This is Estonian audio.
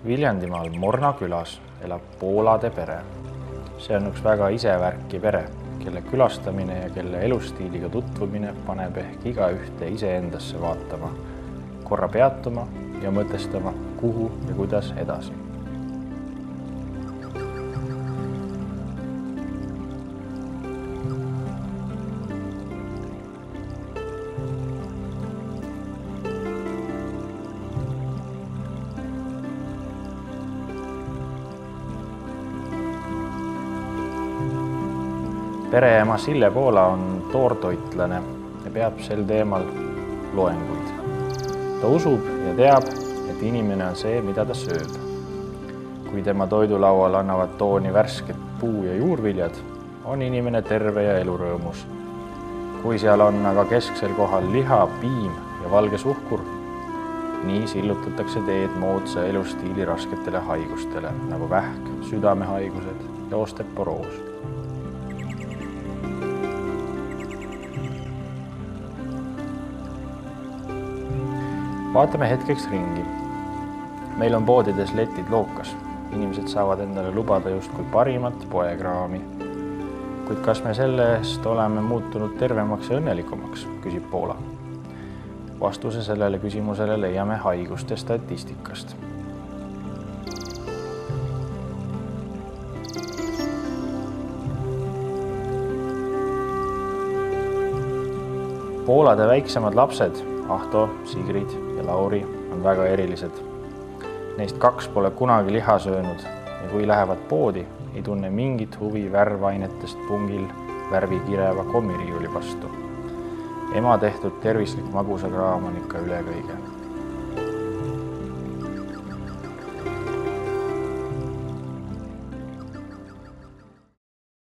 Viljandimaal Morna külas elab Poolade pere. See on üks väga isevärki pere, kelle külastamine ja kelle elustiiliga tutvumine paneb ehk igaühte iseendasse vaatama, korra peatuma ja mõtestama, kuhu ja kuidas edasi. Pereema Sille Poola on toortoitlane ja peab sel teemal loenguid. Ta usub ja teab, et inimene on see, mida ta sööb. Kui tema toidulaual annavad tooni värsked puu- ja juurviljad, on inimene terve ja elurõõmus. Kui seal on aga kesksel kohal liha, piim ja valge suhkur, nii sillutatakse teed moodsa elustiili rasketele haigustele, nagu vähk, südamehaigused ja osteoporoos. Vaatame hetkeks ringi. Meil on poodides letid lookas. Inimesed saavad endale lubada justkui parimat poekraami. Kuid kas me sellest oleme muutunud tervemaks ja õnnelikumaks, küsib Poola. Vastuse sellele küsimusele leiame haiguste statistikast. Poolade väiksemad lapsed, Ahto, Sigrid ja Lauri, on väga erilised. Neist 2 pole kunagi liha söönud ja kui lähevad poodi, ei tunne mingit huvi värvainetest pungil värvikireva kommiriiuli vastu. Ema tehtud tervislik magusakraam on ikka üle kõige.